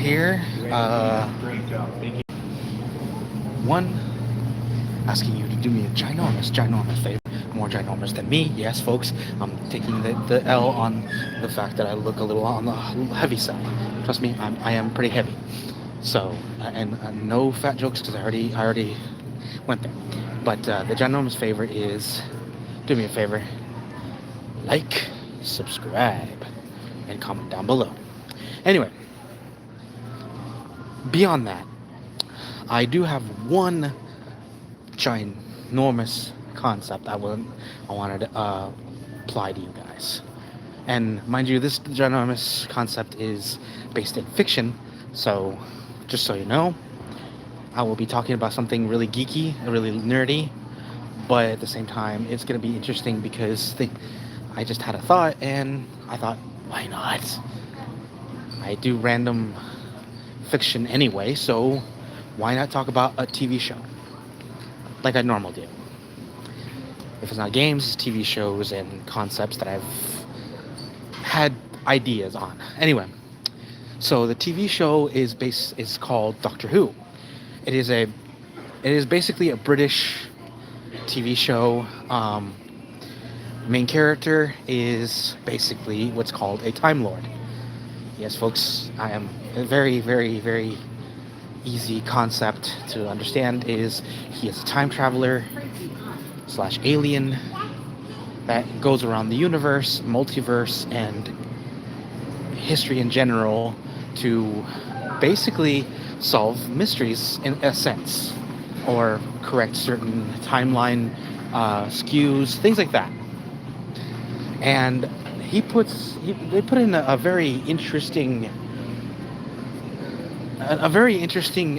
here. One, asking you to do me a ginormous favor. More ginormous than me. Yes, folks, I'm taking the L on the fact that I look a little on the heavy side. Trust me, I am pretty heavy. So, and no fat jokes because I already went there. But the ginormous favor is, do me a favor, like, subscribe, and comment down below. Anyway, beyond that, I do have one ginormous concept I wanted to apply to you guys. And mind you, this ginormous concept is based in fiction, so just so you know, I will be talking about something really geeky, really nerdy, but at the same time, it's going to be interesting because I just had a thought, and I thought, why not? I do random fiction anyway, so why not talk about a TV show like I normally do? If it's not games, it's TV shows and concepts that I've had ideas on. Anyway, so the TV show is called Doctor Who. It is basically a British TV show. Main character is basically what's called a Time Lord. Yes, folks, I am a very, very, very easy concept to understand is he is a time traveler / alien that goes around the universe, multiverse, and history in general to basically solve mysteries in a sense, or correct certain timeline skews, things like that. And they put in a very interesting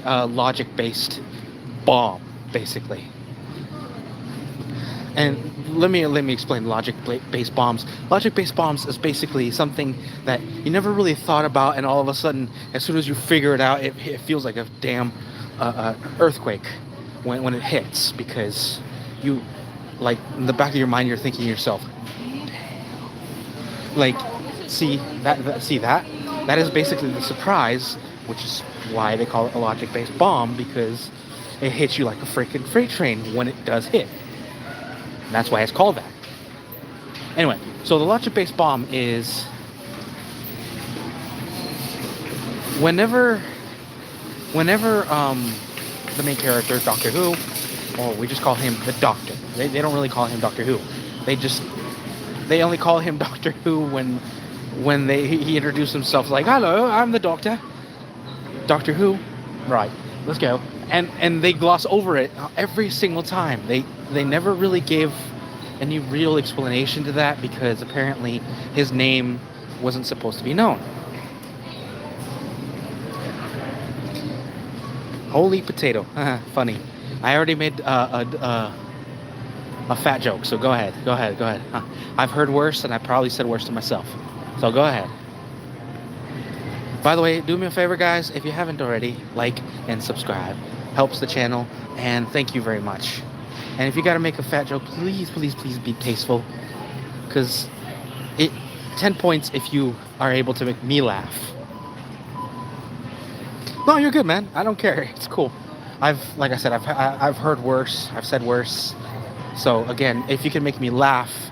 logic-based bomb, basically. And let me explain logic-based bombs. Logic-based bombs is basically something that you never really thought about, and all of a sudden, as soon as you figure it out, it feels like a damn earthquake when it hits, because you, like, in the back of your mind, you're thinking to yourself, like, see that is basically the surprise, which is why they call it a logic-based bomb, because it hits you like a freaking freight train when it does hit. And that's why it's called that. Anyway, so the logic-based bomb is whenever the main character, Doctor Who, or we just call him the Doctor. They don't really call him Doctor Who. They only call him Doctor Who when he introduced himself like, "Hello, I'm the Doctor." Doctor Who, right? Let's go. And they gloss over it every single time. They never really gave any real explanation to that, because apparently his name wasn't supposed to be known. Holy potato. Funny. I already made a fat joke, so go ahead. I've heard worse, and I probably said worse to myself. So go ahead. By the way, do me a favor, guys. If you haven't already, like and subscribe. Helps the channel, and thank you very much. And if you gotta make a fat joke, please be tasteful, because 10 points if you are able to make me laugh. No, you're good, man. I don't care. It's cool. Like I said, I've heard worse. I've said worse. So again, if you can make me laugh,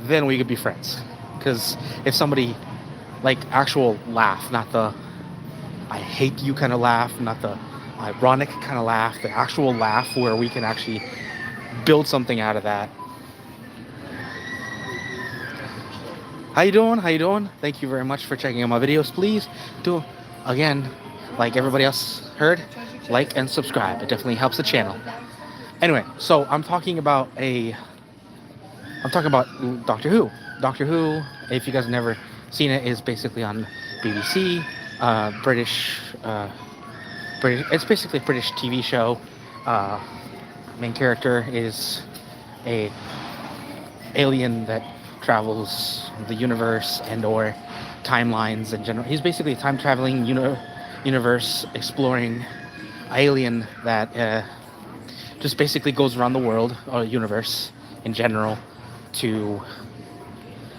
then we could be friends. Because if somebody, like, actual laugh, not the I hate you kind of laugh, not the ironic kind of laugh, the actual laugh where we can actually build something out of that. How you doing? Thank you very much for checking out my videos. Please do, again, like everybody else heard, like and subscribe. It definitely helps the channel. Anyway, so I'm talking about Doctor Who. Doctor Who, if you guys have never seen it, is basically on BBC, British. It's basically a British TV show. Main character is a alien that travels the universe and or timelines in general. He's basically a time traveling universe exploring alien that just basically goes around the world or universe in general to,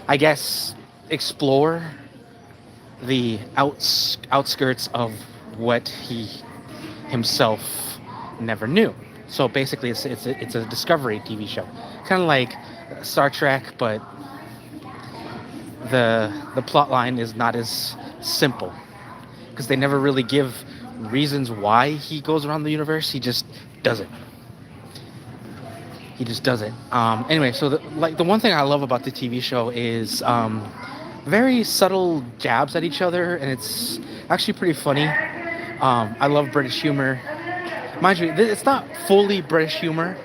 I guess, explore the outskirts of what he himself never knew. So basically, it's a discovery TV show, kind of like Star Trek, but the plot line is not as simple because they never really give reasons why he goes around the universe. He just does it. He just does it. Anyway, so the one thing I love about the TV show is very subtle jabs at each other, and it's actually pretty funny. I love British humor. Mind you, it's not fully British humor,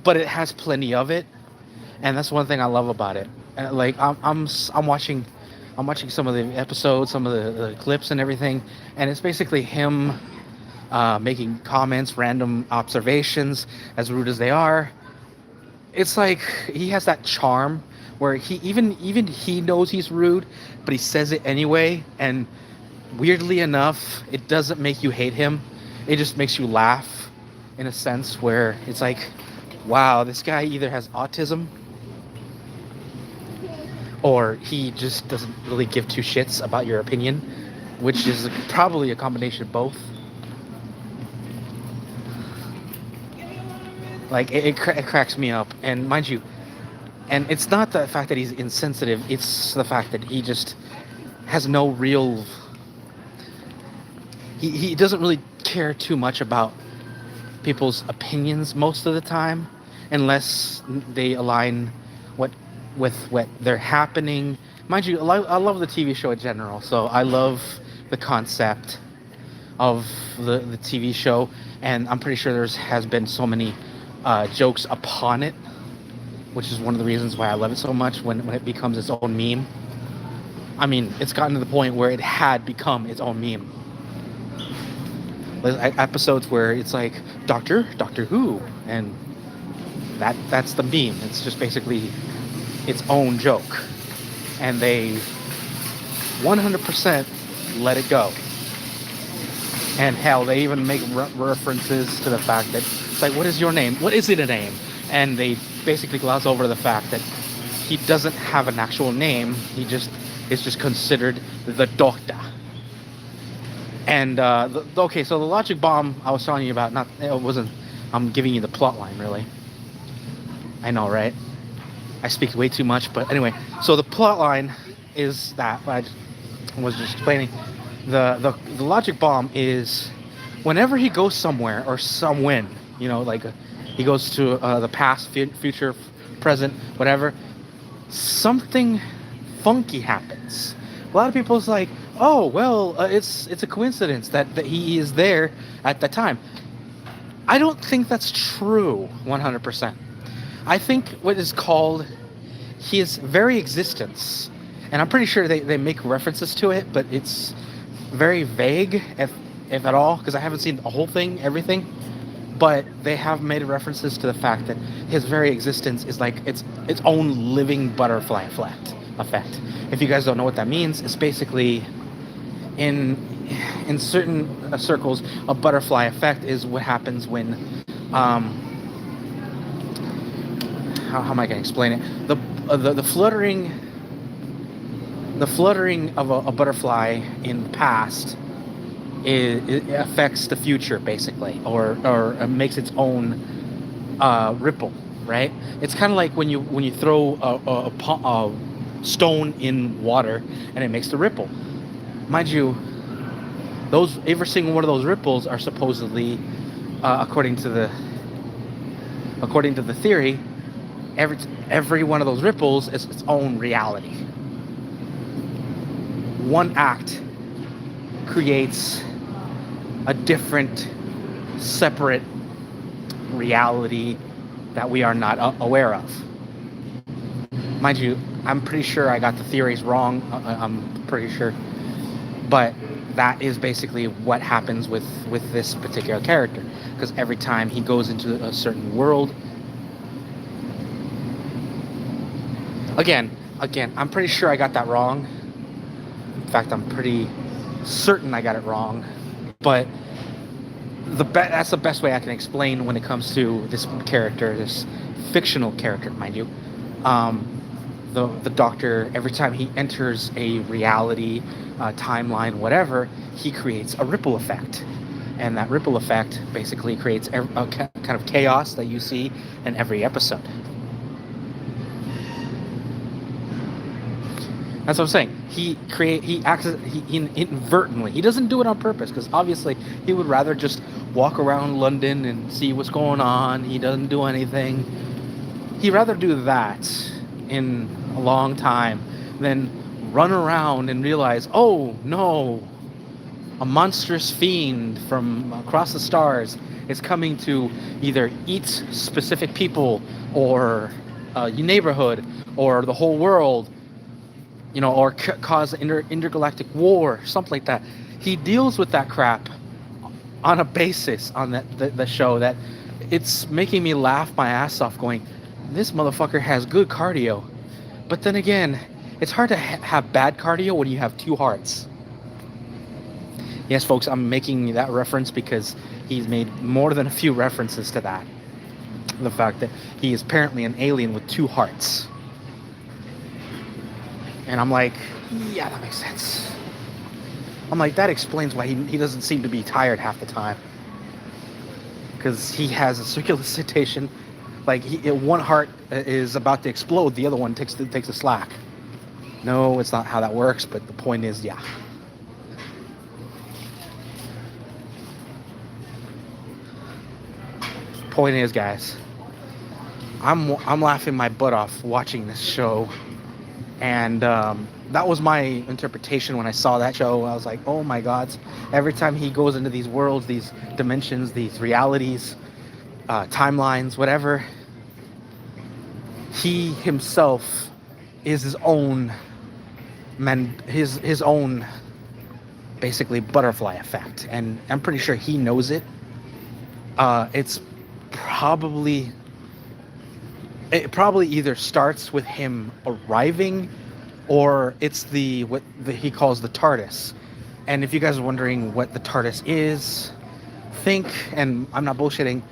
but it has plenty of it, and that's one thing I love about it. Like I'm watching some of the episodes, some of the clips and everything, and it's basically him making comments, random observations, as rude as they are. It's like he has that charm where he even he knows he's rude, but he says it anyway, and weirdly enough, it doesn't make you hate him. It just makes you laugh in a sense where it's like, wow, this guy either has autism or he just doesn't really give two shits about your opinion, which is probably a combination of both. Like, it cracks me up. And mind you, and it's not the fact that he's insensitive, it's the fact that he just has no real... He doesn't really care too much about people's opinions most of the time, unless they align with what they're happening. Mind you, I love the TV show in general, so I love the concept of the TV show, and I'm pretty sure has been so many jokes upon it, which is one of the reasons why I love it so much when it becomes its own meme. I mean, it's gotten to the point where it had become its own meme. There's episodes where it's like Doctor Who, and that's the meme. It's just basically its own joke, and they 100% let it go. And hell, they even make references to the fact that it's like, what is your name? What is it a name? And they basically gloss over the fact that he doesn't have an actual name. He just is just considered the Doctor. And okay, so the logic bomb I was telling you about, I'm giving you the plot line, really. I know, right? I speak way too much, but anyway. So the plot line is that I was just explaining. The logic bomb is whenever he goes somewhere or somewhen, like he goes to the past, future, present, whatever, something funky happens. A lot of people's like, oh, well, it's a coincidence that he is there at that time. I don't think that's true 100%. I think what is called his very existence, and I'm pretty sure they make references to it, but it's very vague, if at all, because I haven't seen the whole thing, everything, but they have made references to the fact that his very existence is like its own living butterfly effect. If you guys don't know what that means, it's basically in certain circles, a butterfly effect is what happens when how am I going to explain it? The fluttering of a butterfly in the past it affects the future, basically, or makes its own ripple, right? It's kind of like when you throw a stone in water and it makes the ripple. Mind you, every single one of those ripples are supposedly, according to the theory, every one of those ripples is its own reality. One act creates a different, separate reality that we are not aware of. Mind you, I'm pretty sure I got the theories wrong. I'm pretty sure. But that is basically what happens with this particular character. Because every time he goes into a certain world... Again, I'm pretty sure I got that wrong. In fact, I'm pretty certain I got it wrong. But that's the best way I can explain when it comes to this character, this fictional character, mind you. the doctor, every time he enters a reality, timeline, whatever, he creates a ripple effect, and that ripple effect basically creates a kind of chaos that you see in every episode. That's what I'm saying. He acts he inadvertently. He doesn't do it on purpose, because obviously he would rather just walk around London and see what's going on. He doesn't do anything. He'd rather do that in a long time than run around and realize, oh no, a monstrous fiend from across the stars is coming to either eat specific people, or your neighborhood, or the whole world, or cause intergalactic war, something like that. He deals with that crap on a basis on the show that it's making me laugh my ass off, going, this motherfucker has good cardio. But then again, it's hard to have bad cardio when you have two hearts. Yes, folks, I'm making that reference because he's made more than a few references to that. The fact that he is apparently an alien with two hearts. And I'm like, yeah, that makes sense. I'm like, that explains why he doesn't seem to be tired half the time. Because he has a circulation. Like, one heart is about to explode, the other one takes the slack. No, it's not how that works, but the point is, yeah. Point is, guys, I'm laughing my butt off watching this show. And that was my interpretation when I saw that show. I was like, oh my God. Every time he goes into these worlds, these dimensions, these realities, timelines, whatever, he himself is his own his own basically butterfly effect. And I'm pretty sure he knows it. It probably either starts with him arriving, or it's what he calls the TARDIS. And if you guys are wondering what the TARDIS is, think, and I'm not bullshitting,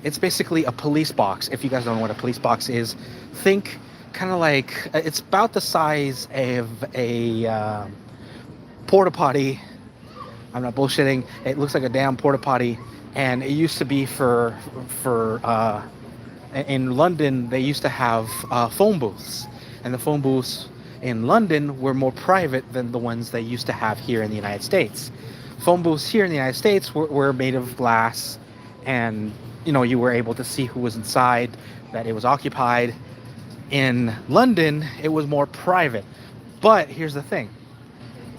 it's basically a police box. If you guys don't know what a police box is, think kind of like, it's about the size of a porta potty. I'm not bullshitting. It looks like a damn porta potty, and it used to be for in London, they used to have phone booths, and the phone booths in London were more private than the ones they used to have here in the United States. Phone booths here in the United States were made of glass, and you were able to see who was inside, that it was occupied. In London, it was more private. But here's the thing.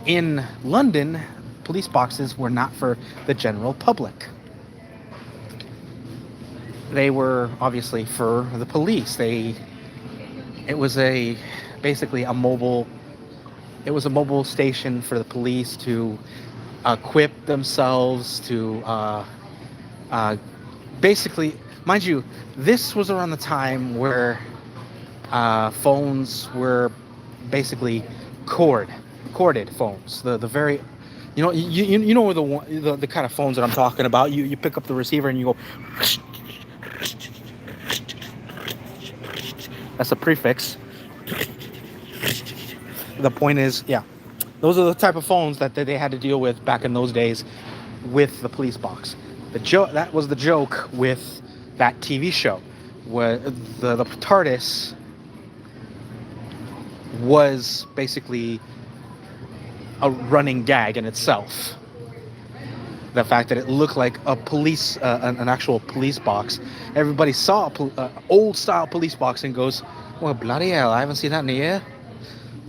In London, police boxes were not for the general public. They were obviously for the police. It was basically a mobile station for the police to equip themselves to basically, mind you, this was around the time where phones were basically corded phones. The very, you know the kind of phones that I'm talking about. You pick up the receiver and you go. That's a prefix. The point is, yeah, those are the type of phones that they had to deal with back in those days with the police box. That was the joke with that TV show, where the TARDIS was basically a running gag in itself. The fact that it looked like a an actual police box. Everybody saw an old style police box and goes, well, bloody hell, I haven't seen that in a year.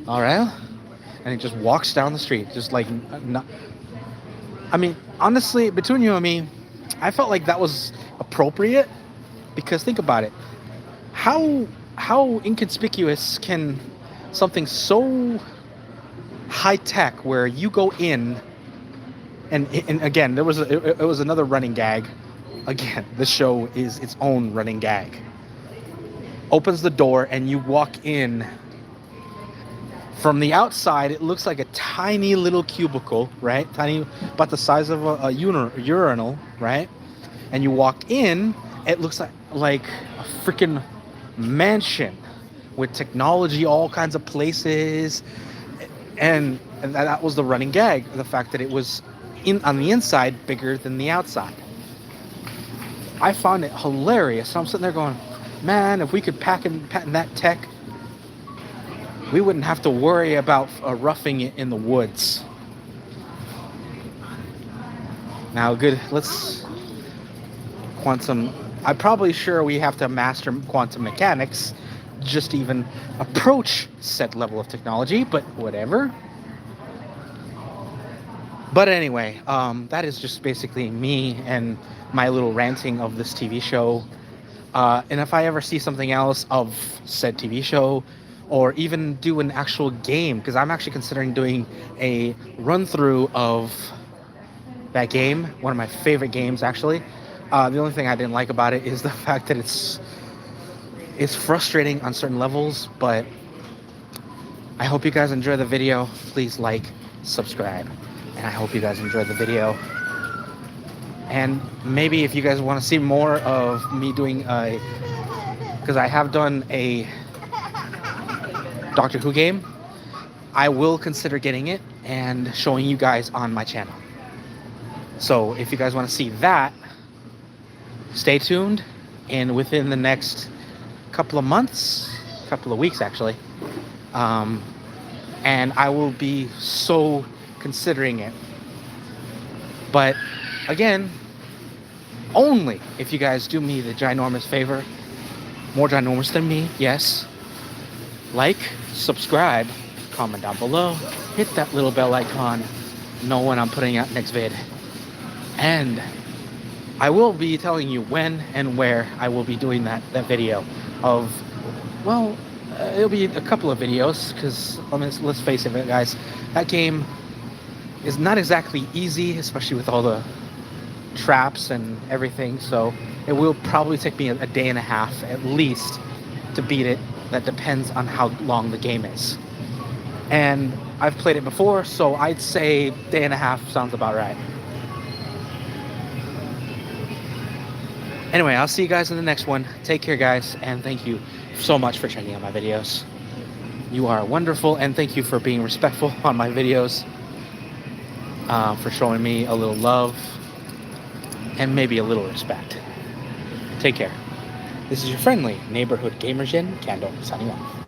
All right. And he just walks down the street, just like, not. I mean, honestly, between you and me, I felt like that was appropriate, because think about it. How inconspicuous can something so high tech, where you go in, and again, it was another running gag. Again, this show is its own running gag. Opens the door and you walk in. From the outside, it looks like a tiny little cubicle, right? Tiny, about the size of a urinal, right? And you walk in, it looks like a freaking mansion with technology, all kinds of places, and that was the running gag, the fact that it was on the inside bigger than the outside. I found it hilarious. So I'm sitting there going, man, if we could patent that tech, we wouldn't have to worry about roughing it in the woods. Now, good, let's quantum. I'm probably sure we have to master quantum mechanics just to even approach said level of technology, but whatever. But anyway, that is just basically me and my little ranting of this TV show. And if I ever see something else of said TV show, or even do an actual game, because I'm actually considering doing a run through of that game, one of my favorite games actually. The only thing I didn't like about it is the fact that it's frustrating on certain levels, but I hope you guys enjoy the video. Please like, subscribe, and I hope you guys enjoy the video. And maybe if you guys want to see more of me doing because I have done a Doctor Who game, I will consider getting it and showing you guys on my channel. So if you guys want to see that, stay tuned, and within the next couple of months, couple of weeks actually, and I will be so considering it. But again, only if you guys do me the ginormous favor, more ginormous than me, yes, like, subscribe, comment down below, hit that little bell icon, know when I'm putting out next vid, and I will be telling you when and where I will be doing that video of, well, it'll be a couple of videos, because let's face it, guys, that game is not exactly easy, especially with all the traps and everything, so it will probably take me a day and a half at least to beat it. That depends on how long the game is, and I've played it before, so I'd say day and a half sounds about right. Anyway, I'll see you guys in the next one. Take care, guys, and thank you so much for checking out my videos. You are wonderful, and thank you for being respectful on my videos, for showing me a little love and maybe a little respect. Take care. This is your friendly neighborhood gamer Djinn, Candle, signing off.